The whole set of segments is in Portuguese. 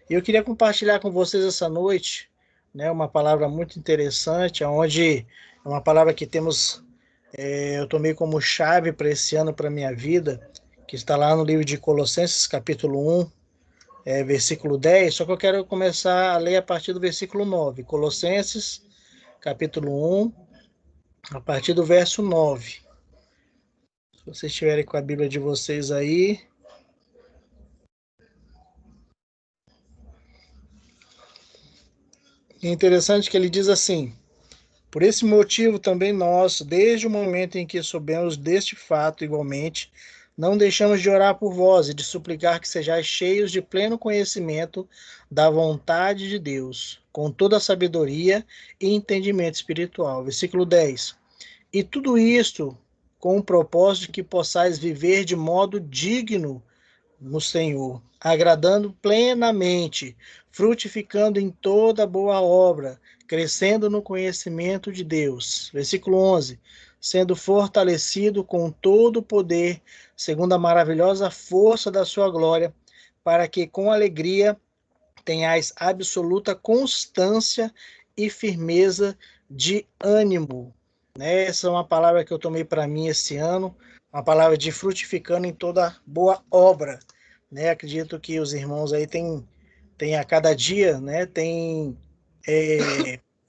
E eu queria compartilhar com vocês essa noite, né, uma palavra muito interessante, onde é uma palavra que eu tomei como chave para esse ano, para a minha vida, que está lá no livro de Colossenses, capítulo 1, versículo 10. Só que eu quero começar a ler a partir do versículo 9. Colossenses, capítulo 1, a partir do verso 9. Se vocês estiverem com a Bíblia de vocês aí. É interessante que ele diz assim: por esse motivo também nós, desde o momento em que soubemos deste fato igualmente, não deixamos de orar por vós e de suplicar que sejais cheios de pleno conhecimento da vontade de Deus, com toda a sabedoria e entendimento espiritual. Versículo 10. E tudo isto com o propósito de que possais viver de modo digno no Senhor, agradando plenamente, frutificando em toda boa obra, crescendo no conhecimento de Deus. Versículo 11. Sendo fortalecido com todo o poder, segundo a maravilhosa força da sua glória, para que com alegria tenhais absoluta constância e firmeza de ânimo. Né? Essa é uma palavra que eu tomei para mim esse ano, uma palavra de frutificando em toda boa obra. Né? Acredito que os irmãos aí têm a cada dia, né? Tem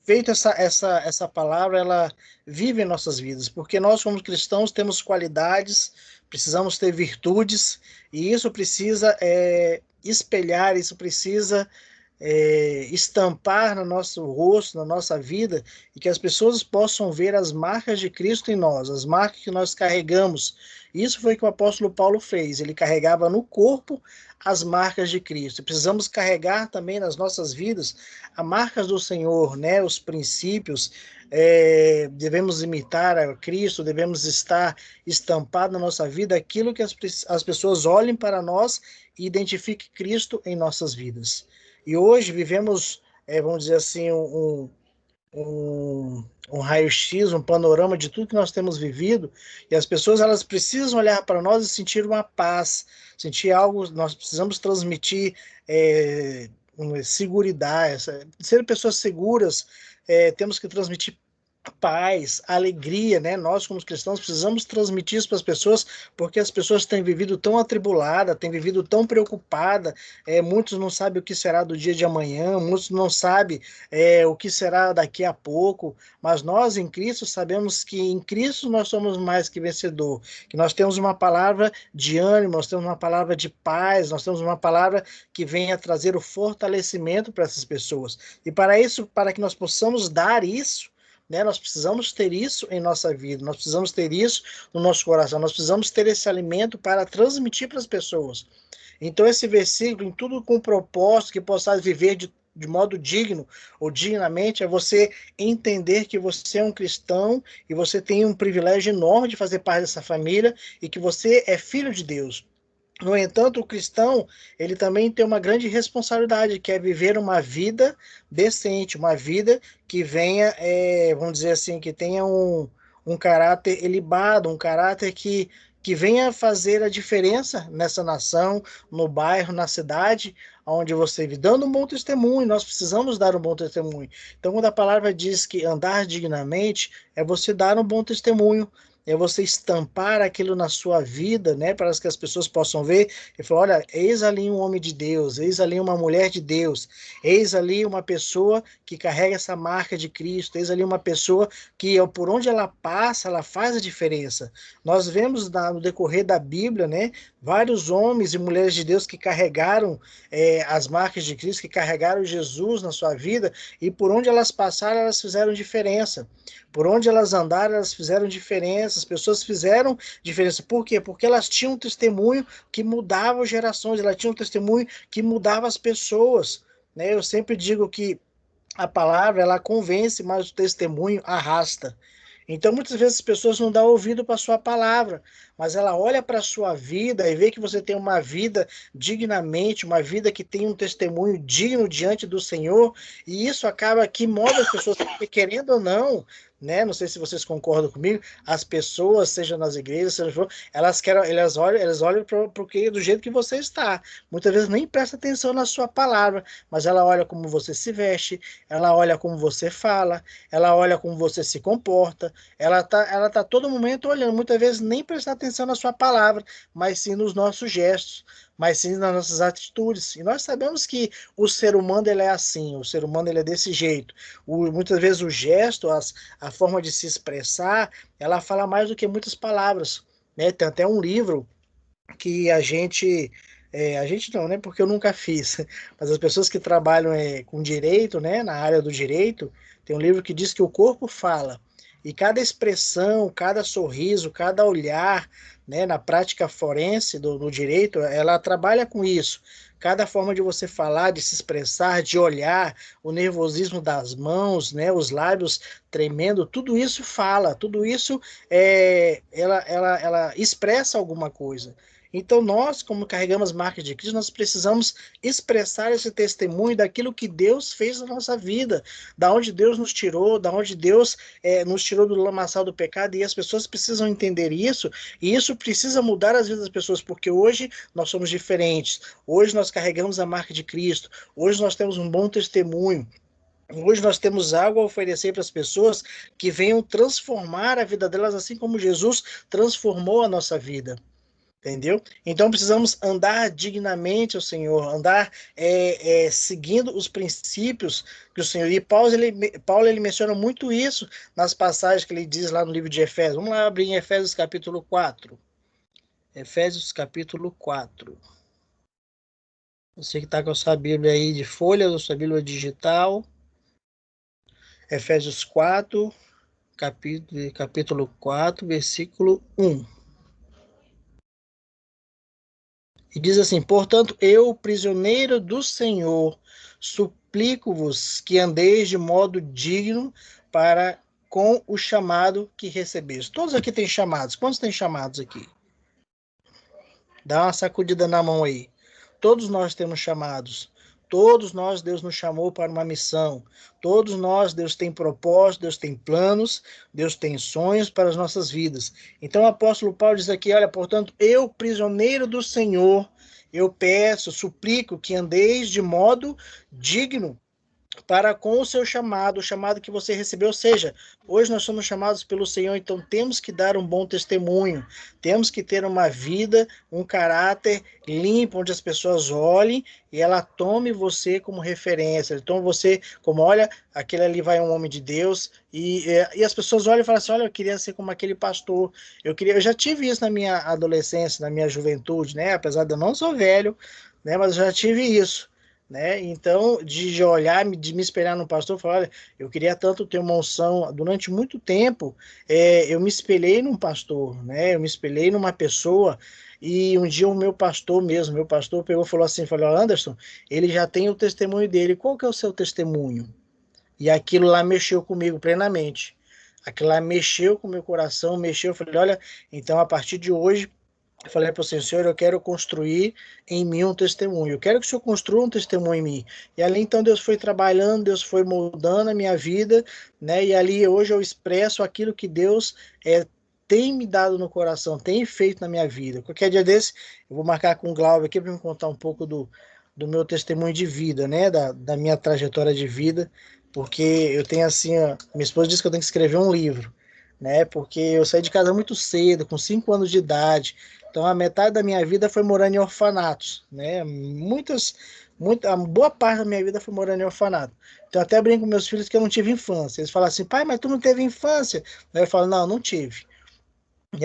feito essa palavra, ela vive em nossas vidas, porque nós, como cristãos, temos qualidades, precisamos ter virtudes, e isso precisa espelhar, isso precisa estampar no nosso rosto, na nossa vida, e que as pessoas possam ver as marcas de Cristo em nós, as marcas que nós carregamos. Isso foi o que o apóstolo Paulo fez, ele carregava no corpo as marcas de Cristo. Precisamos carregar também nas nossas vidas as marcas do Senhor, né? Os princípios, devemos imitar a Cristo, devemos estar estampado na nossa vida aquilo que as pessoas olhem para nós e identifiquem Cristo em nossas vidas. E hoje vivemos, vamos dizer assim, um raio-x, um panorama de tudo que nós temos vivido, e as pessoas elas precisam olhar para nós e sentir uma paz, sentir algo, nós precisamos transmitir uma seguridade, ser pessoas seguras, temos que transmitir paz, alegria, né? Nós, como cristãos, precisamos transmitir isso para as pessoas, porque as pessoas têm vivido tão atribuladas, têm vivido tão preocupadas. Muitos não sabem o que será do dia de amanhã, muitos não sabem o que será daqui a pouco, mas nós em Cristo sabemos que em Cristo nós somos mais que vencedor, que nós temos uma palavra de ânimo, nós temos uma palavra de paz, nós temos uma palavra que venha trazer o fortalecimento para essas pessoas. E para isso, para que nós possamos dar isso, né? Nós precisamos ter isso em nossa vida, nós precisamos ter isso no nosso coração, nós precisamos ter esse alimento para transmitir para as pessoas. Então, esse versículo, em tudo com propósito, que possais viver de modo digno ou dignamente, é você entender que você é um cristão e você tem um privilégio enorme de fazer parte dessa família e que você é filho de Deus. No entanto, o cristão, ele também tem uma grande responsabilidade, que é viver uma vida decente, uma vida que venha, vamos dizer assim, que tenha um caráter ilibado, um caráter que venha fazer a diferença nessa nação, no bairro, na cidade, onde você vive, dando um bom testemunho. Nós precisamos dar um bom testemunho. Então, quando a palavra diz que andar dignamente, é você dar um bom testemunho, é você estampar aquilo na sua vida, né, para que as pessoas possam ver e falar, olha, eis ali um homem de Deus, eis ali uma mulher de Deus, eis ali uma pessoa que carrega essa marca de Cristo, eis ali uma pessoa que por onde ela passa, ela faz a diferença. Nós vemos no decorrer da Bíblia, né, vários homens e mulheres de Deus que carregaram as marcas de Cristo, que carregaram Jesus na sua vida, e por onde elas passaram, elas fizeram diferença. Por onde elas andaram, elas fizeram diferença, as pessoas fizeram diferença. Por quê? Porque elas tinham um testemunho que mudava gerações, elas tinham um testemunho que mudava as pessoas. Né? Eu sempre digo que a palavra ela convence, mas o testemunho arrasta. Então, muitas vezes as pessoas não dão ouvido para a sua palavra, mas ela olha para a sua vida e vê que você tem uma vida dignamente, uma vida que tem um testemunho digno diante do Senhor, e isso acaba que move as pessoas, porque querendo ou não, né? Não sei se vocês concordam comigo. As pessoas, seja nas igrejas, seja, elas olham do jeito que você está. Muitas vezes nem presta atenção na sua palavra, mas ela olha como você se veste, ela olha como você fala, ela olha como você se comporta. Ela tá todo momento olhando. Muitas vezes nem prestar atenção na sua palavra, mas sim nos nossos gestos, mas sim nas nossas atitudes. E nós sabemos que o ser humano ele é assim, o ser humano ele é desse jeito. Muitas vezes o gesto, a forma de se expressar, ela fala mais do que muitas palavras, né? Tem até um livro que a gente não, né? Porque eu nunca fiz, mas as pessoas que trabalham com direito, né? Na área do direito, tem um livro que diz que o corpo fala. E cada expressão, cada sorriso, cada olhar, né, na prática forense do direito, ela trabalha com isso. Cada forma de você falar, de se expressar, de olhar, o nervosismo das mãos, né, os lábios tremendo, tudo isso fala, tudo isso ela expressa alguma coisa. Então, nós, como carregamos marcas de Cristo, nós precisamos expressar esse testemunho daquilo que Deus fez na nossa vida, da onde Deus nos tirou, da onde Deus nos tirou do lamaçal do pecado, e as pessoas precisam entender isso, e isso precisa mudar as vidas das pessoas, porque hoje nós somos diferentes, hoje nós carregamos a marca de Cristo, hoje nós temos um bom testemunho. Hoje nós temos algo a oferecer para as pessoas que venham transformar a vida delas, assim como Jesus transformou a nossa vida. Entendeu? Então precisamos andar dignamente ao Senhor, andar seguindo os princípios que o Senhor. E Paulo ele menciona muito isso nas passagens que ele diz lá no livro de Efésios. Vamos lá abrir em Efésios capítulo 4. Efésios capítulo 4. Você que está com a sua Bíblia aí de folha, ou sua Bíblia digital. Efésios 4, capítulo 4, versículo 1. E diz assim: portanto, eu, prisioneiro do Senhor, suplico-vos que andeis de modo digno para com o chamado que recebeste. Todos aqui têm chamados. Quantos têm chamados aqui? Dá uma sacudida na mão aí. Todos nós temos chamados. Todos nós, Deus nos chamou para uma missão. Todos nós, Deus tem propósito, Deus tem planos, Deus tem sonhos para as nossas vidas. Então o apóstolo Paulo diz aqui, olha, portanto, eu, prisioneiro do Senhor, eu peço, suplico que andeis de modo digno para com o seu chamado, o chamado que você recebeu. Ou seja, hoje nós somos chamados pelo Senhor, então temos que dar um bom testemunho, temos que ter uma vida, um caráter limpo, onde as pessoas olhem e ela tome você como referência, tome você como, olha, aquele ali vai um homem de Deus, e as pessoas olham e falam assim, olha, eu queria ser como aquele pastor, eu já tive isso na minha adolescência, na minha juventude, né, apesar de eu não ser velho, né, mas eu já tive isso, né? Então, de olhar, de me espelhar no pastor, falar, olha, eu queria tanto ter uma unção. Durante muito tempo, eu me espelhei num pastor, né? Eu me espelhei numa pessoa, e um dia o meu pastor pegou e falou assim, falou, Anderson, ele já tem o testemunho dele, qual que é o seu testemunho? E aquilo lá mexeu comigo plenamente. Aquilo lá mexeu com o meu coração, mexeu, eu falei, olha, então a partir de hoje eu falei para o Senhor, eu quero construir em mim um testemunho. Eu quero que o Senhor construa um testemunho em mim. E ali então Deus foi trabalhando, Deus foi moldando a minha vida, né? E ali hoje eu expresso aquilo que Deus tem me dado no coração, tem feito na minha vida. Qualquer dia desse, eu vou marcar com o Glauber aqui para me contar um pouco do meu testemunho de vida, né? Da minha trajetória de vida, porque eu tenho assim, minha esposa disse que eu tenho que escrever um livro, né? Porque eu saí de casa muito cedo, com 5 anos de idade. Então, a metade da minha vida foi morando em orfanatos, né? A boa parte da minha vida foi morando em orfanato. Então, até brinco com meus filhos que eu não tive infância. Eles falam assim, pai, mas tu não teve infância? Aí eu falo, não, não tive.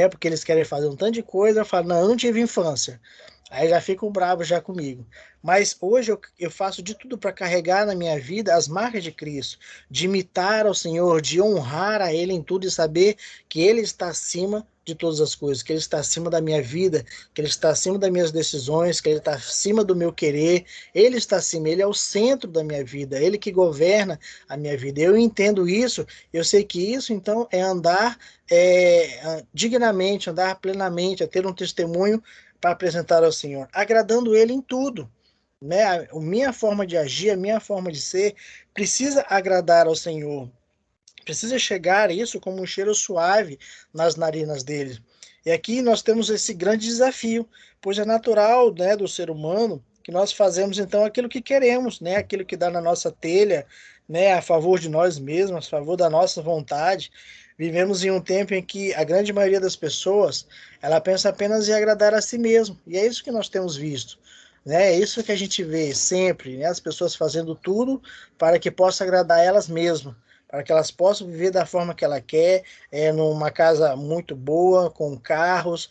Porque eles querem fazer um tanto de coisa. Eu falo, não, eu não tive infância. Aí já ficam bravos já comigo. Mas hoje eu faço de tudo para carregar na minha vida as marcas de Cristo, de imitar ao Senhor, de honrar a Ele em tudo e saber que Ele está acima de todas as coisas, que Ele está acima da minha vida, que Ele está acima das minhas decisões, que Ele está acima do meu querer, Ele está acima, Ele é o centro da minha vida, Ele que governa a minha vida. Eu entendo isso, eu sei que isso então é andar dignamente, andar plenamente, é ter um testemunho para apresentar ao Senhor, agradando Ele em tudo, né? A minha forma de agir, a minha forma de ser, precisa agradar ao Senhor. Precisa chegar isso como um cheiro suave nas narinas dele. E aqui nós temos esse grande desafio, pois é natural, né, do ser humano que nós fazemos então aquilo que queremos, né, aquilo que dá na nossa telha, né, a favor de nós mesmos, a favor da nossa vontade. Vivemos em um tempo em que a grande maioria das pessoas, ela pensa apenas em agradar a si mesmo. E é isso que nós temos visto. Né? É isso que a gente vê sempre, né? As pessoas fazendo tudo para que possa agradar elas mesmas, para que elas possam viver da forma que ela quer, numa casa muito boa, com carros,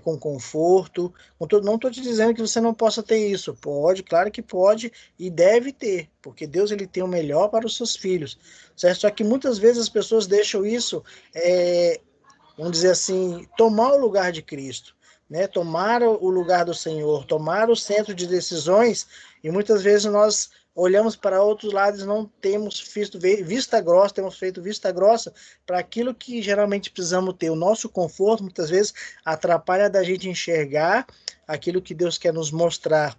com conforto. Com tudo. Não estou te dizendo que você não possa ter isso. Pode, claro que pode e deve ter, porque Deus ele tem o melhor para os seus filhos. Certo? Só que muitas vezes as pessoas deixam isso, vamos dizer assim, tomar o lugar de Cristo. Né, tomar o lugar do Senhor, tomar o centro de decisões, e muitas vezes nós olhamos para outros lados e não temos feito vista grossa, temos feito vista grossa para aquilo que geralmente precisamos ter. O nosso conforto, muitas vezes, atrapalha da gente enxergar aquilo que Deus quer nos mostrar.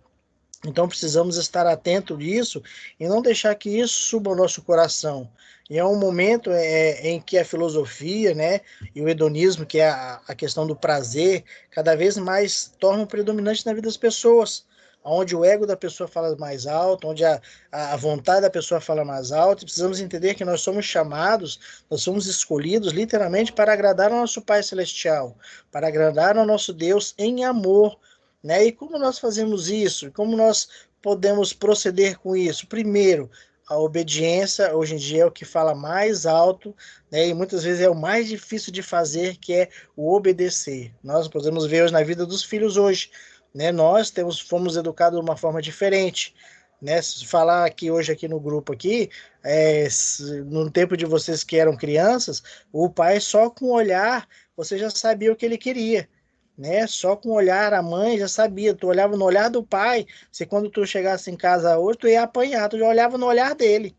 Então precisamos estar atento disso e não deixar que isso suba ao nosso coração. E é um momento em que a filosofia, né, e o hedonismo, que é a questão do prazer, cada vez mais tornam predominante na vida das pessoas, onde o ego da pessoa fala mais alto, onde a vontade da pessoa fala mais alto. E precisamos entender que nós somos chamados, nós somos escolhidos literalmente para agradar ao nosso Pai Celestial, para agradar ao nosso Deus em amor. Né? E como nós fazemos isso? Como nós podemos proceder com isso? Primeiro, a obediência, hoje em dia, é o que fala mais alto, né? E muitas vezes é o mais difícil de fazer, que é o obedecer. Nós podemos ver hoje na vida dos filhos hoje, né? Nós fomos educados de uma forma diferente. Né? Se falar aqui hoje aqui no grupo aqui, no tempo de vocês que eram crianças, o pai só com o olhar você já sabia o que ele queria, né? Só com o olhar, a mãe já sabia. Tu olhava no olhar do pai, se quando tu chegasse em casa hoje, tu ia apanhar, tu já olhava no olhar dele.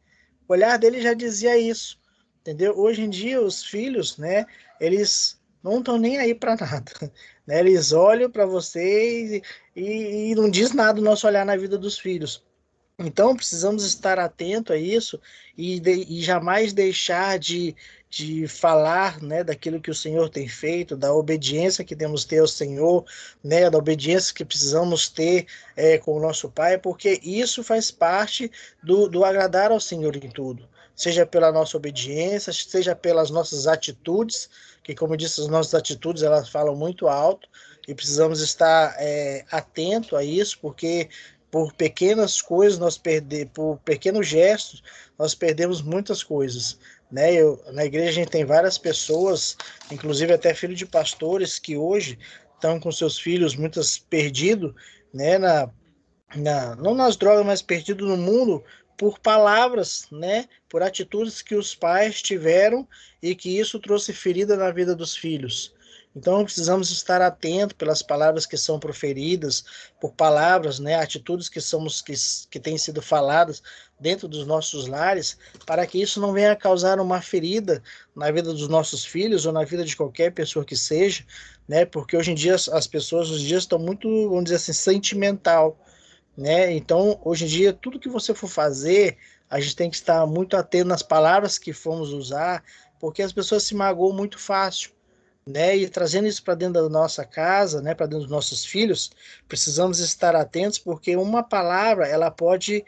O olhar dele já dizia isso, entendeu? Hoje em dia, os filhos, né, eles não estão nem aí para nada, né? Eles olham para vocês e não diz nada o nosso olhar na vida dos filhos. Então, precisamos estar atento a isso e jamais deixar de falar, né, daquilo que o Senhor tem feito, da obediência que temos que ter ao Senhor, né, da obediência que precisamos ter com o nosso Pai, porque isso faz parte do agradar ao Senhor em tudo. Seja pela nossa obediência, seja pelas nossas atitudes, que, como eu disse, as nossas atitudes elas falam muito alto e precisamos estar atento a isso, porque por pequenas coisas por pequenos gestos, nós perdemos muitas coisas, né? Na igreja a gente tem várias pessoas, inclusive até filhos de pastores, que hoje estão com seus filhos muitas perdidos, né? Não nas drogas, mas perdidos no mundo por palavras, né? Por atitudes que os pais tiveram e que isso trouxe ferida na vida dos filhos. Então precisamos estar atentos pelas palavras que são proferidas, por palavras, né, atitudes que têm sido faladas dentro dos nossos lares, para que isso não venha a causar uma ferida na vida dos nossos filhos ou na vida de qualquer pessoa que seja, né? Porque hoje em dia as pessoas hoje em dia estão muito, vamos dizer assim, sentimental, né? Então, hoje em dia, tudo que você for fazer, a gente tem que estar muito atento nas palavras que formos usar, porque as pessoas se magoam muito fácil, né? E trazendo isso para dentro da nossa casa, né? Para dentro dos nossos filhos, precisamos estar atentos, porque uma palavra ela pode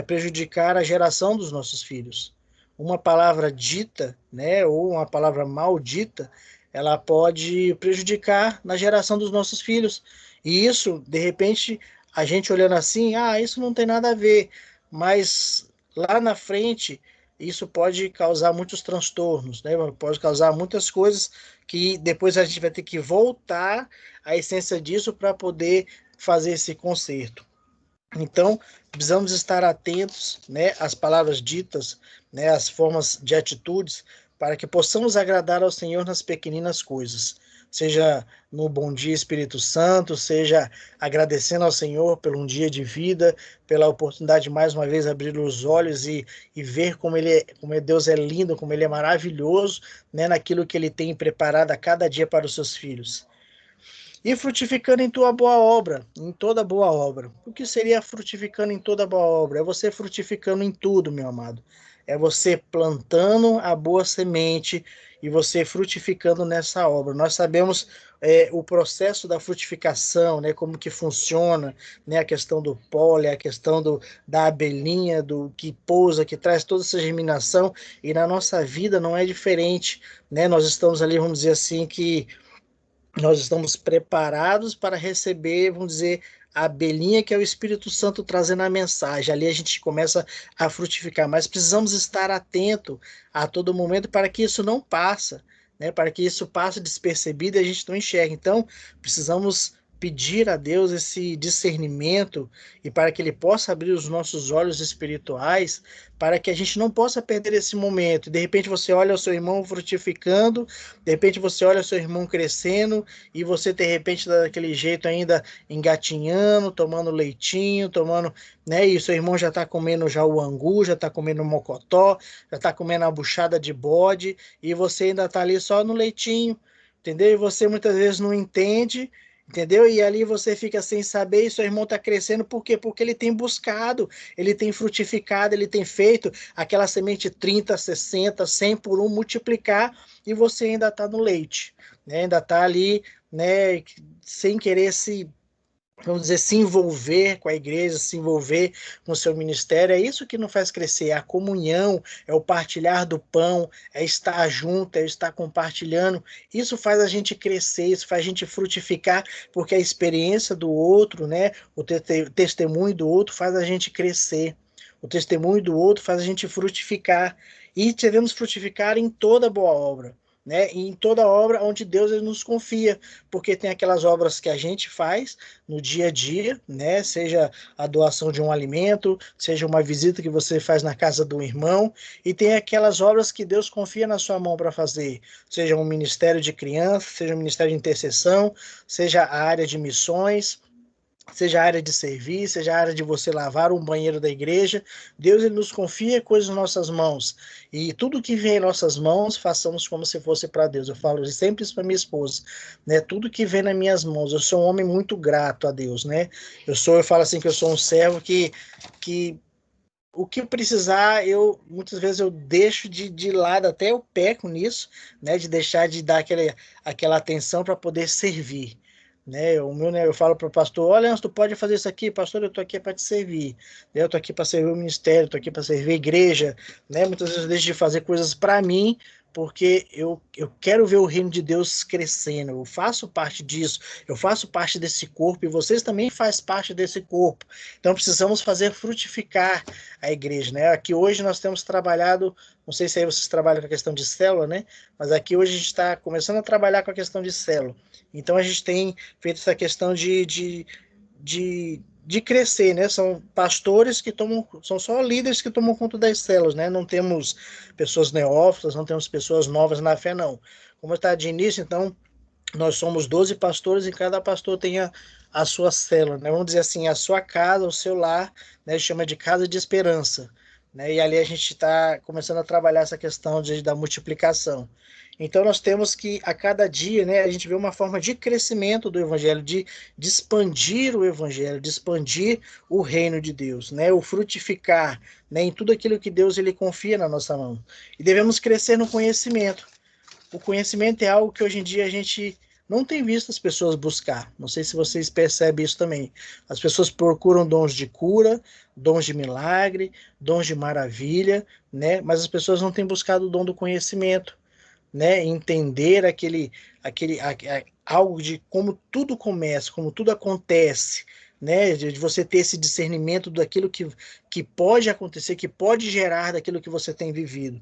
prejudicar a geração dos nossos filhos. Uma palavra dita, né? Ou uma palavra maldita, ela pode prejudicar na geração dos nossos filhos. E isso, de repente, a gente olhando assim, isso não tem nada a ver, mas lá na frente isso pode causar muitos transtornos, né? Pode causar muitas coisas que depois a gente vai ter que voltar à essência disso para poder fazer esse conserto. Então, precisamos estar atentos, né, às palavras ditas, né, às formas de atitudes, para que possamos agradar ao Senhor nas pequeninas coisas. Seja no bom dia Espírito Santo, seja agradecendo ao Senhor pelo um dia de vida, pela oportunidade de mais uma vez abrir os olhos e ver como Deus é lindo, como Ele é maravilhoso, né, naquilo que Ele tem preparado a cada dia para os seus filhos. E frutificando em tua boa obra, em toda boa obra. O que seria frutificando em toda boa obra? É você frutificando em tudo, meu amado. é você plantando a boa semente e você frutificando nessa obra. Nós sabemos o processo da frutificação, né, como que funciona, né, a questão do pólen, a questão da abelhinha, do que pousa, que traz toda essa germinação, e na nossa vida não é diferente, né? Nós estamos ali, vamos dizer assim, que nós estamos preparados para receber, vamos dizer, a abelhinha que é o Espírito Santo trazendo a mensagem. Ali a gente começa a frutificar, mas precisamos estar atento a todo momento para que isso não passe, né? Para que isso passe despercebido e a gente não enxergue. Então, precisamos pedir a Deus esse discernimento e para que Ele possa abrir os nossos olhos espirituais, para que a gente não possa perder esse momento. De repente você olha o seu irmão frutificando, de repente você olha o seu irmão crescendo e você de repente daquele jeito ainda engatinhando, tomando leitinho, tomando, né? E o seu irmão já está comendo já o angu, já está comendo o mocotó, já está comendo a buchada de bode e você ainda está ali só no leitinho, entendeu? E você muitas vezes não entende. Entendeu? E ali você fica sem saber e seu irmão está crescendo, por quê? Porque ele tem buscado, ele tem frutificado, ele tem feito aquela semente 30, 60, 100 por um multiplicar e você ainda está no leite, né? Ainda está ali, né, sem querer se, vamos dizer, se envolver com a igreja, se envolver com o seu ministério. É isso que nos faz crescer, é a comunhão, é o partilhar do pão, é estar junto, é estar compartilhando. Isso faz a gente crescer, isso faz a gente frutificar, porque a experiência do outro, né, o testemunho do outro faz a gente crescer. O testemunho do outro faz a gente frutificar. E devemos frutificar em toda boa obra, né? E em toda obra onde Deus ele nos confia, porque tem aquelas obras que a gente faz no dia a dia, né? Seja a doação de um alimento, seja uma visita que você faz na casa do irmão, e tem aquelas obras que Deus confia na sua mão para fazer, seja um ministério de criança, seja um ministério de intercessão, seja a área de missões, seja a área de serviço, seja a área de você lavar um banheiro da igreja. Deus ele nos confia coisas em nossas mãos. E tudo que vem em nossas mãos, façamos como se fosse para Deus. Eu falo sempre isso para minha esposa, né? Tudo que vem nas minhas mãos, eu sou um homem muito grato a Deus, né? Eu falo assim que eu sou um servo que o que precisar, eu muitas vezes eu deixo de lado, até eu peco nisso, né? De deixar de dar aquela atenção para poder servir. Né, o meu, né, eu falo para o pastor, olha, tu pode fazer isso aqui, pastor, eu estou aqui para te servir, né, eu estou aqui para servir o ministério, estou aqui para servir a igreja, né, muitas vezes eu deixo de fazer coisas para mim, porque eu quero ver o reino de Deus crescendo, eu faço parte disso, eu faço parte desse corpo, e vocês também fazem parte desse corpo, então precisamos fazer frutificar a igreja, né, aqui hoje nós temos trabalhado, não sei se aí vocês trabalham com a questão de célula, né, mas aqui hoje a gente está começando a trabalhar com a questão de célula, então a gente tem feito essa questão de crescer, né? São pastores que tomam, são só líderes que tomam conta das células, né? Não temos pessoas neófitas, não temos pessoas novas na fé, não. Como está de início, então, nós somos 12 pastores e cada pastor tem a sua célula, né? Vamos dizer assim, a sua casa, o seu lar, né? Chama de casa de esperança, né? E ali a gente está começando a trabalhar essa questão da multiplicação. Então nós temos que a cada dia, né, a gente vê uma forma de crescimento do evangelho, de expandir o evangelho, de expandir o reino de Deus, né, o frutificar, né, em tudo aquilo que Deus ele confia na nossa mão. E devemos crescer no conhecimento. O conhecimento é algo que hoje em dia a gente não tem visto as pessoas buscar. Não sei se vocês percebem isso também. As pessoas procuram dons de cura, dons de milagre, dons de maravilha, né? Mas as pessoas não têm buscado o dom do conhecimento, né? Entender algo de como tudo começa, como tudo acontece, né? De você ter esse discernimento daquilo que pode acontecer, que pode gerar daquilo que você tem vivido.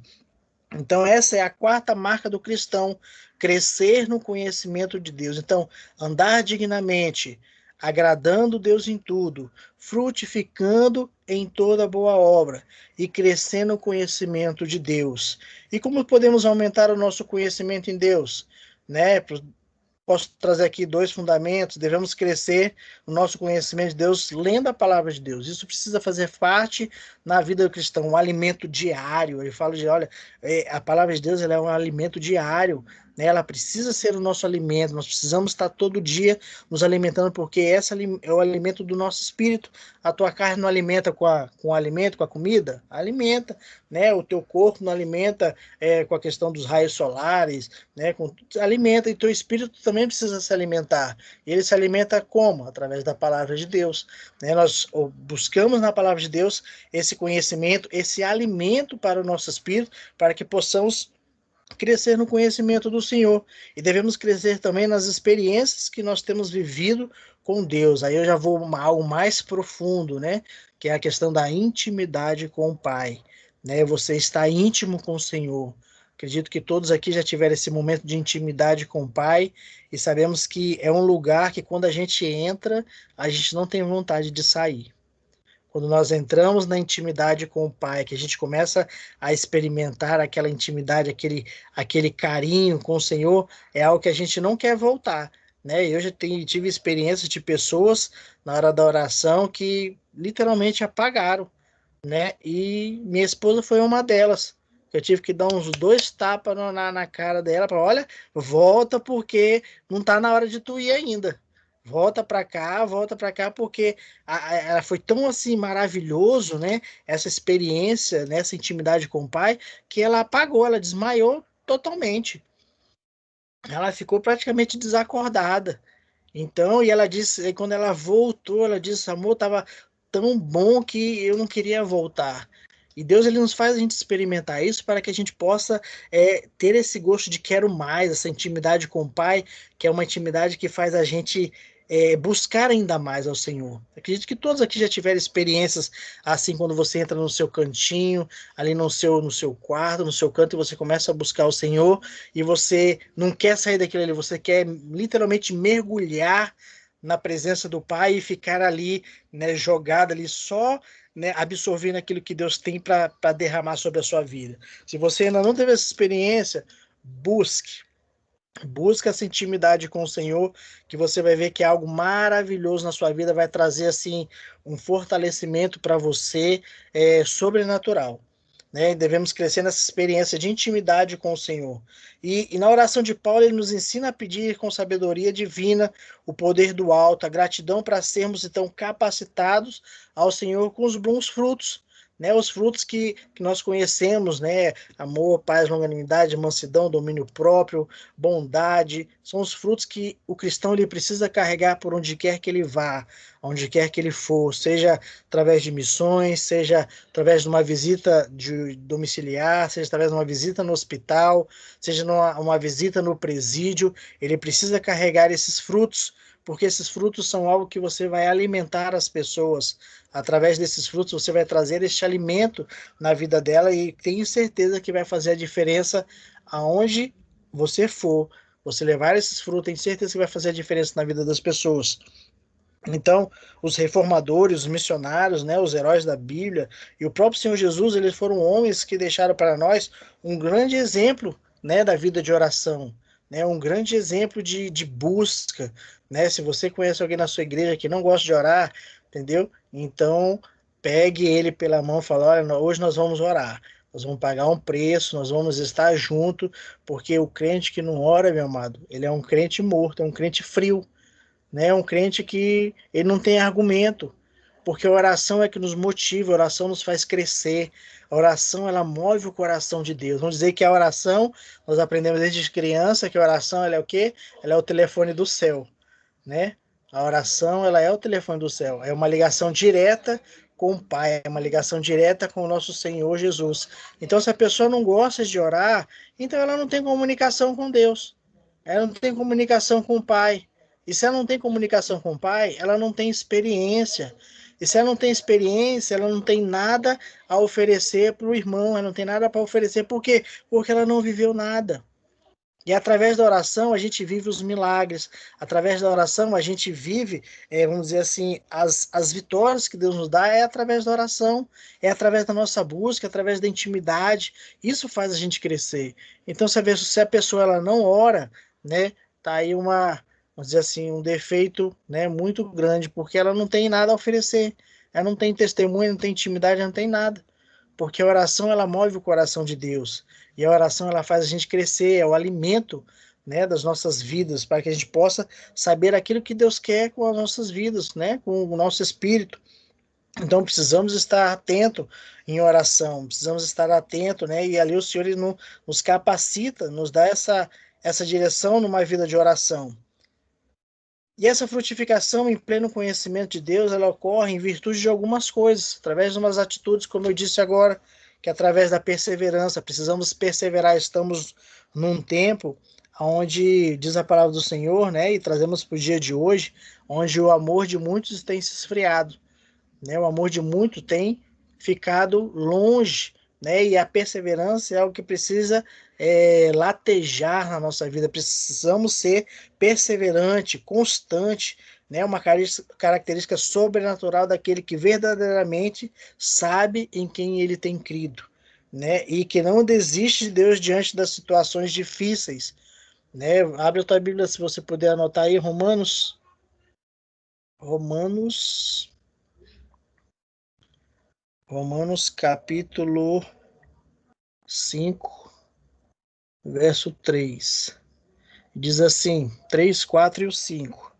Então, essa é a quarta marca do cristão, crescer no conhecimento de Deus. Então, andar dignamente, agradando Deus em tudo, frutificando em toda boa obra e crescendo no conhecimento de Deus. E como podemos aumentar o nosso conhecimento em Deus? Né? Posso trazer aqui dois fundamentos. Devemos crescer no nosso conhecimento de Deus, lendo a palavra de Deus. Isso precisa fazer parte na vida do cristão, um alimento diário. Eu falo olha, a palavra de Deus ela é um alimento diário, né? Ela precisa ser o nosso alimento, nós precisamos estar todo dia nos alimentando, porque esse é o alimento do nosso espírito. A tua carne não alimenta com o alimento, com a comida? Alimenta, né? O teu corpo não alimenta com a questão dos raios solares, né? Alimenta, e teu espírito também precisa se alimentar. E ele se alimenta como? Através da palavra de Deus, né? Nós buscamos na palavra de Deus esse conhecimento, esse alimento para o nosso espírito, para que possamos crescer no conhecimento do Senhor. E devemos crescer também nas experiências que nós temos vivido com Deus. Aí eu já vou algo mais profundo, né? Que é a questão da intimidade com o Pai, né? Você está íntimo com o Senhor. Acredito que todos aqui já tiveram esse momento de intimidade com o Pai, e sabemos que é um lugar que, quando a gente entra, a gente não tem vontade de sair. Quando nós entramos na intimidade com o Pai, que a gente começa a experimentar aquela intimidade, aquele carinho com o Senhor, é algo que a gente não quer voltar, né? Eu já tive experiências de pessoas na hora da oração que literalmente apagaram, né? E minha esposa foi uma delas. Eu tive que dar uns 2 tapas na cara dela para, olha, volta, porque não está na hora de tu ir ainda. Volta para cá, porque ela foi tão assim maravilhoso, né? Essa experiência, né? Essa intimidade com o Pai, que ela apagou, ela desmaiou totalmente. Ela ficou praticamente desacordada. Então, e ela disse, e quando ela voltou, ela disse, amor, estava tão bom que eu não queria voltar. E Deus, ele nos faz a gente experimentar isso para que a gente possa ter esse gosto de quero mais, essa intimidade com o Pai, que é uma intimidade que faz a gente buscar ainda mais ao Senhor. Acredito que todos aqui já tiveram experiências assim, quando você entra no seu cantinho, ali no seu quarto, no seu canto, e você começa a buscar o Senhor, e você não quer sair daquilo ali, você quer literalmente mergulhar na presença do Pai e ficar ali, né, jogado ali só, né, absorvendo aquilo que Deus tem para derramar sobre a sua vida. Se você ainda não teve essa experiência, busque essa intimidade com o Senhor, que você vai ver que é algo maravilhoso na sua vida, vai trazer assim um fortalecimento para você sobrenatural, né? Devemos crescer nessa experiência de intimidade com o Senhor. E na oração de Paulo, ele nos ensina a pedir com sabedoria divina o poder do alto, a gratidão para sermos então capacitados ao Senhor com os bons frutos, né? Os frutos que nós conhecemos, né? Amor, paz, longanimidade, mansidão, domínio próprio, bondade, são os frutos que o cristão ele precisa carregar por onde quer que ele vá, onde quer que ele for, seja através de missões, seja através de uma visita domiciliar, seja através de uma visita no hospital, seja uma visita no presídio, ele precisa carregar esses frutos, porque esses frutos são algo que você vai alimentar as pessoas. Através desses frutos você vai trazer este alimento na vida dela, e tenho certeza que vai fazer a diferença aonde você for. Você levar esses frutos, tenho certeza que vai fazer a diferença na vida das pessoas. Então, os reformadores, os missionários, né, os heróis da Bíblia e o próprio Senhor Jesus, eles foram homens que deixaram para nós um grande exemplo, né, da vida de oração, né, um grande exemplo de busca, né? Se você conhece alguém na sua igreja que não gosta de orar, entendeu? Então, pegue ele pela mão e fale, olha, hoje nós vamos orar. Nós vamos pagar um preço, nós vamos estar junto, porque o crente que não ora, meu amado, ele é um crente morto, é um crente frio, né? Um crente que ele não tem argumento, porque a oração é que nos motiva, a oração nos faz crescer, a oração ela move o coração de Deus. Vamos dizer que a oração, nós aprendemos desde criança que a oração ela é o quê? Ela é o telefone do céu, né? A oração ela é o telefone do céu, é uma ligação direta com o Pai, é uma ligação direta com o nosso Senhor Jesus. Então, se a pessoa não gosta de orar, então ela não tem comunicação com Deus, ela não tem comunicação com o Pai. E se ela não tem comunicação com o Pai, ela não tem experiência. E se ela não tem experiência, ela não tem nada a oferecer para o irmão, ela não tem nada para oferecer. Por quê? Porque ela não viveu nada. E através da oração a gente vive os milagres, através da oração a gente vive, vamos dizer assim, as vitórias que Deus nos dá é através da oração, é através da nossa busca, através da intimidade, isso faz a gente crescer. Então se a pessoa ela não ora, né, tá aí vamos dizer assim, um defeito, né, muito grande, porque ela não tem nada a oferecer, ela não tem testemunho, não tem intimidade, não tem nada, porque a oração ela move o coração de Deus. E a oração ela faz a gente crescer, é o alimento né, das nossas vidas, para que a gente possa saber aquilo que Deus quer com as nossas vidas, né, com o nosso espírito. Então precisamos estar atento em oração, precisamos estar atento, né? E ali o Senhor ele nos capacita, nos dá essa direção numa vida de oração. E essa frutificação em pleno conhecimento de Deus, ela ocorre em virtude de algumas coisas, através de umas atitudes, como eu disse agora, que é através da perseverança, precisamos perseverar, estamos num tempo onde, diz a palavra do Senhor, né, e trazemos para o dia de hoje, onde o amor de muitos tem se esfriado, né, o amor de muitos tem ficado longe, né, e a perseverança é algo que precisa latejar na nossa vida, precisamos ser perseverante, constante, né, uma característica sobrenatural daquele que verdadeiramente sabe em quem ele tem crido, né, e que não desiste de Deus diante das situações difíceis, né. Abre a tua Bíblia se você puder anotar aí, Romanos, Romanos capítulo 5, verso 3. Diz assim, 3, 4 e o 5.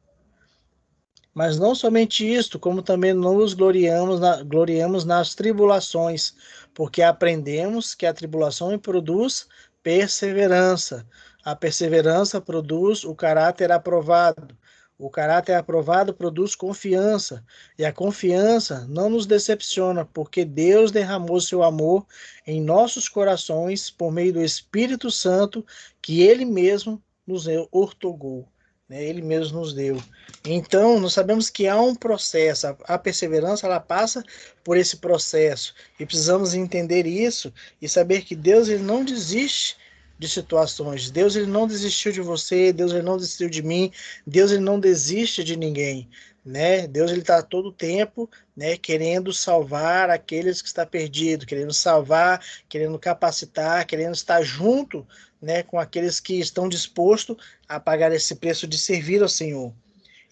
Mas não somente isto, como também nos gloriamos nas tribulações, porque aprendemos que a tribulação produz perseverança. A perseverança produz o caráter aprovado. O caráter aprovado produz confiança. E a confiança não nos decepciona, porque Deus derramou seu amor em nossos corações por meio do Espírito Santo, que Ele mesmo nos outorgou, né? Ele mesmo nos deu. Então, nós sabemos que há um processo, a perseverança ela passa por esse processo e precisamos entender isso e saber que Deus ele não desiste de situações. Deus ele não desistiu de você, Deus ele não desistiu de mim, Deus ele não desiste de ninguém, né? Deus ele está todo o tempo, né, querendo salvar aqueles que está perdido, querendo salvar, querendo capacitar, querendo estar junto, né, com aqueles que estão dispostos a pagar esse preço de servir ao Senhor.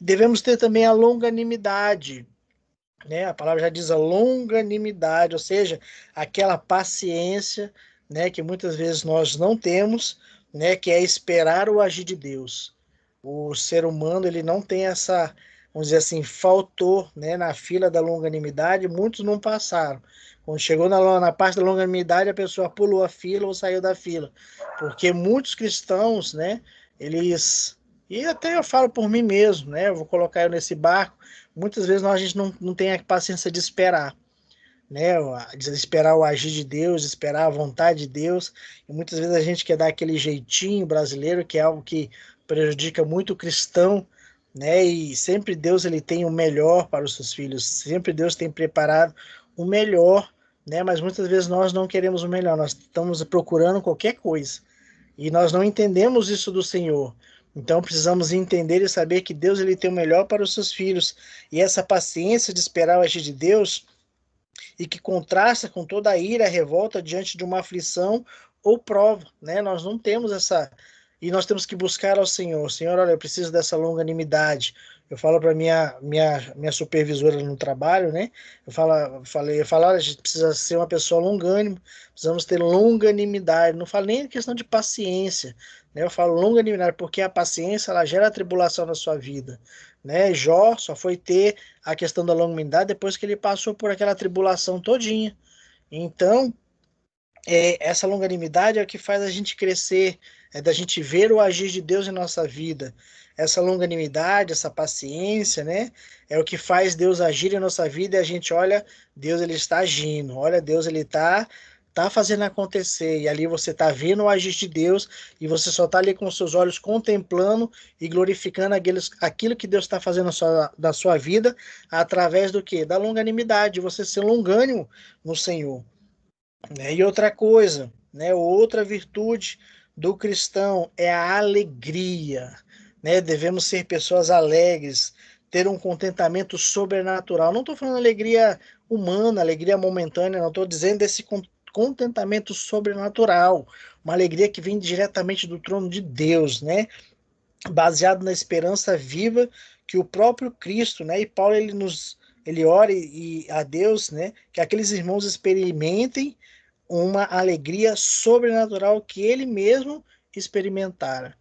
Devemos ter também a longanimidade, né? A palavra já diz a longanimidade, ou seja, aquela paciência, né, que muitas vezes nós não temos, né, que é esperar o agir de Deus. O ser humano, ele não tem essa, vamos dizer assim, faltou, né, na fila da longanimidade, muitos não passaram. Quando chegou na parte da longanimidade, a pessoa pulou a fila ou saiu da fila. Porque muitos cristãos, né, eles e até eu falo por mim mesmo, né? Eu vou colocar eu nesse barco. Muitas vezes a gente não tem a paciência de esperar, né? De esperar o agir de Deus, de esperar a vontade de Deus. E muitas vezes a gente quer dar aquele jeitinho brasileiro, que é algo que prejudica muito o cristão, né? E sempre Deus ele tem o melhor para os seus filhos. Sempre Deus tem preparado o melhor, né? Mas muitas vezes nós não queremos o melhor. Nós estamos procurando qualquer coisa. E nós não entendemos isso do Senhor. Então precisamos entender e saber que Deus ele tem o melhor para os seus filhos. E essa paciência de esperar o agir de Deus e que contrasta com toda a ira, a revolta diante de uma aflição ou prova, né? Nós não temos essa e nós temos que buscar ao Senhor. Senhor, olha, eu preciso dessa longanimidade. Eu falo para minha supervisora no trabalho, né? Eu falo, olha, a gente precisa ser uma pessoa longânima, precisamos ter longanimidade. Não falo nem questão de paciência, né? Eu falo longanimidade porque a paciência ela gera tribulação na sua vida, né? Jó só foi ter a questão da longanimidade depois que ele passou por aquela tribulação todinha. Então, essa longanimidade é o que faz a gente crescer, é da gente ver o agir de Deus em nossa vida. Essa longanimidade, essa paciência, né? É o que faz Deus agir em nossa vida e a gente olha, Deus ele está agindo, olha, Deus ele tá fazendo acontecer. E ali você tá vendo o agir de Deus e você só tá ali com os seus olhos contemplando e glorificando aquilo que Deus está fazendo na sua vida através do quê? Da longanimidade, você ser longânimo no Senhor. Né? E outra coisa, né? Outra virtude do cristão é a alegria, né? Devemos ser pessoas alegres, ter um contentamento sobrenatural. Não estou falando alegria humana, alegria momentânea, não estou dizendo desse contentamento sobrenatural, uma alegria que vem diretamente do trono de Deus, né? Baseado na esperança viva que o próprio Cristo, né? E Paulo ele ora e a Deus, né? Que aqueles irmãos experimentem uma alegria sobrenatural que ele mesmo experimentara.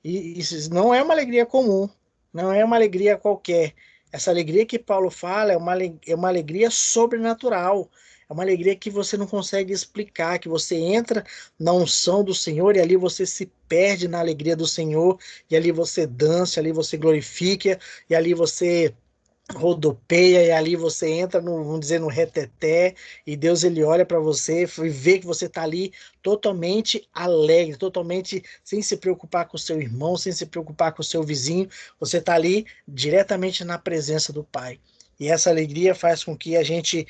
E isso não é uma alegria comum, não é uma alegria qualquer. Essa alegria que Paulo fala é uma alegria sobrenatural. É uma alegria que você não consegue explicar, que você entra na unção do Senhor e ali você se perde na alegria do Senhor, e ali você dança, ali você glorifica, e ali você rodopeia, e ali você entra no, vamos dizer, no reteté, e Deus ele olha para você e vê que você está ali totalmente alegre, totalmente sem se preocupar com o seu irmão, sem se preocupar com o seu vizinho, você está ali diretamente na presença do Pai. E essa alegria faz com que a gente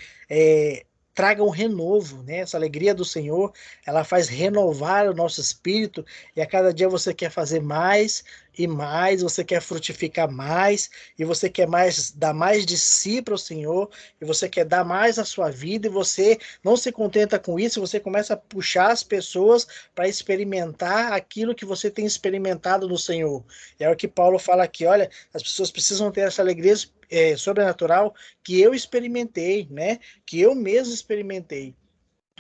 traga um renovo, né? Essa alegria do Senhor, ela faz renovar o nosso espírito, e a cada dia você quer fazer mais e mais, você quer frutificar mais, e você quer mais dar mais de si para o Senhor, e você quer dar mais a sua vida, e você não se contenta com isso, você começa a puxar as pessoas para experimentar aquilo que você tem experimentado no Senhor. É o que Paulo fala aqui, olha, as pessoas precisam ter essa alegria sobrenatural que eu experimentei, né? Que eu mesmo experimentei.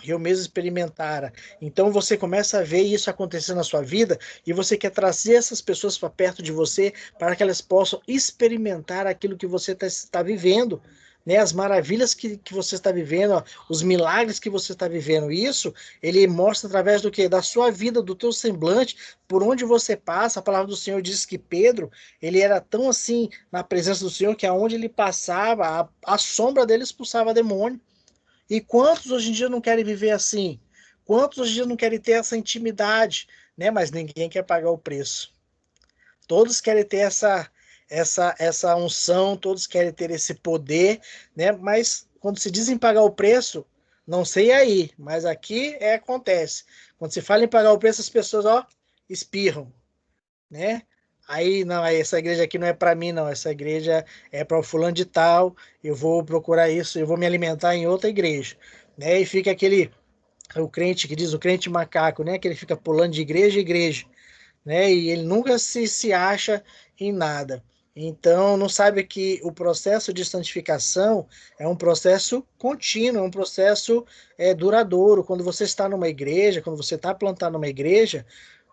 Eu mesmo experimentara. Então você começa a ver isso acontecer na sua vida, e você quer trazer essas pessoas para perto de você para que elas possam experimentar aquilo que você está vivendo, né? As maravilhas que você está vivendo, ó, os milagres que você está vivendo. Isso ele mostra através do que? Da sua vida, do teu semblante, por onde você passa. A palavra do Senhor diz que Pedro, ele era tão assim na presença do Senhor que aonde ele passava, a sombra dele expulsava demônio. E quantos hoje em dia não querem viver assim? Quantos hoje em dia não querem ter essa intimidade, né? Mas ninguém quer pagar o preço. Todos querem ter essa unção, todos querem ter esse poder, né? Mas quando se dizem pagar o preço, não sei aí, mas aqui acontece. Quando se fala em pagar o preço, as pessoas, ó, espirram, né? Aí, não, essa igreja aqui não é para mim, não. Essa igreja é para o fulano de tal. Eu vou procurar isso, eu vou me alimentar em outra igreja, né? E fica aquele, o crente que diz, o crente macaco, né? Que ele fica pulando de igreja em igreja, né? E ele nunca se acha em nada. Então, não sabe que o processo de santificação é um processo contínuo, é um processo duradouro. Quando você está numa igreja, quando você está plantado numa igreja,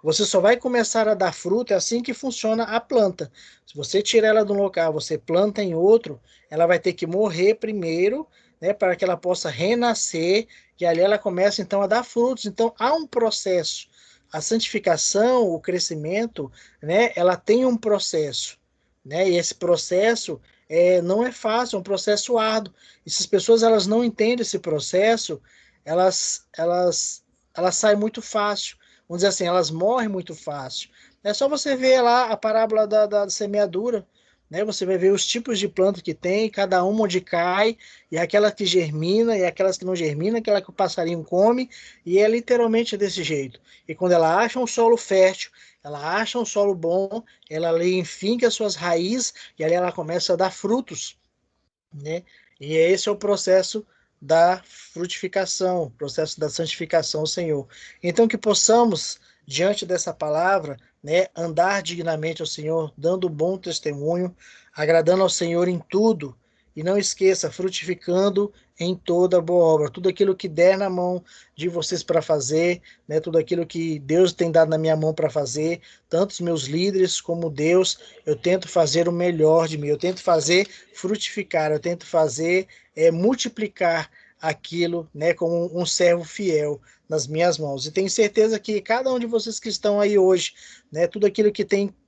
você só vai começar a dar fruto, é assim que funciona a planta. Se você tira ela de um local, você planta em outro, ela vai ter que morrer primeiro, né, para que ela possa renascer, e ali ela começa então a dar frutos. Então, há um processo. A santificação, o crescimento, né, ela tem um processo, né, e esse processo não é fácil, é um processo árduo. E se as pessoas elas não entendem esse processo, elas, elas, elas saem muito fácil. Vamos dizer assim, elas morrem muito fácil. É só você ver lá a parábola da semeadura, né? Você vai ver os tipos de planta que tem, cada uma onde cai, e aquela que germina, e aquelas que não germina, aquela que o passarinho come, e é literalmente desse jeito. E quando ela acha um solo fértil, ela acha um solo bom, ela ali enfinca as suas raízes, e ali ela começa a dar frutos, né? E esse é o processo da frutificação, o processo da santificação ao Senhor. Então que possamos, diante dessa palavra, né, andar dignamente ao Senhor, dando bom testemunho, agradando ao Senhor em tudo, e não esqueça, frutificando em toda boa obra, tudo aquilo que der na mão de vocês para fazer, né, tudo aquilo que Deus tem dado na minha mão para fazer, tanto os meus líderes como Deus, eu tento fazer o melhor de mim, eu tento fazer frutificar, eu tento fazer multiplicar aquilo, né, como um servo fiel nas minhas mãos. E tenho certeza que cada um de vocês que estão aí hoje, né, tudo aquilo que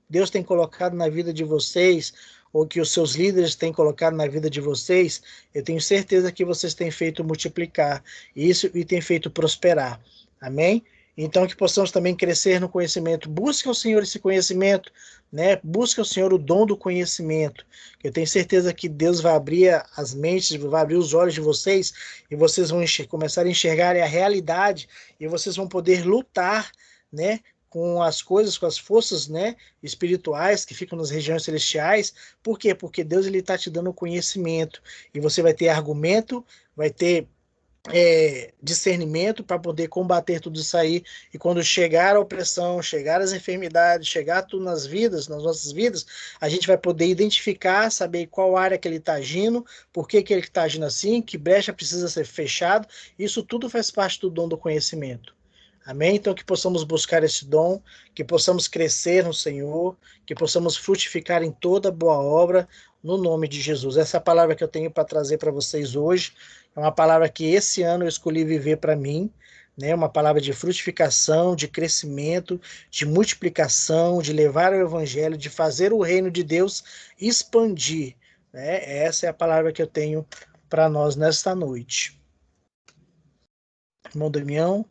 Deus tem colocado na vida de vocês, ou que os seus líderes têm colocado na vida de vocês, eu tenho certeza que vocês têm feito multiplicar isso e têm feito prosperar. Amém? Então que possamos também crescer no conhecimento. Busque ao Senhor esse conhecimento, né? Busque ao Senhor o dom do conhecimento. Eu tenho certeza que Deus vai abrir as mentes, vai abrir os olhos de vocês, e vocês vão começar a enxergar a realidade, e vocês vão poder lutar, né, com as coisas, com as forças, né, espirituais que ficam nas regiões celestiais. Por quê? Porque Deus ele está te dando conhecimento, e você vai ter argumento, vai ter discernimento para poder combater tudo isso aí. E quando chegar a opressão, chegar as enfermidades, chegar tudo nas vidas, nas nossas vidas, a gente vai poder identificar, saber qual área que ele está agindo, por que ele está agindo assim, que brecha precisa ser fechado. Isso tudo faz parte do dom do conhecimento. Amém? Então, que possamos buscar esse dom, que possamos crescer no Senhor, que possamos frutificar em toda boa obra, no nome de Jesus. Essa é a palavra que eu tenho para trazer para vocês hoje. É uma palavra que esse ano eu escolhi viver para mim, né? Uma palavra de frutificação, de crescimento, de multiplicação, de levar o evangelho, de fazer o reino de Deus expandir, né? Essa é a palavra que eu tenho para nós nesta noite. Irmão Damião.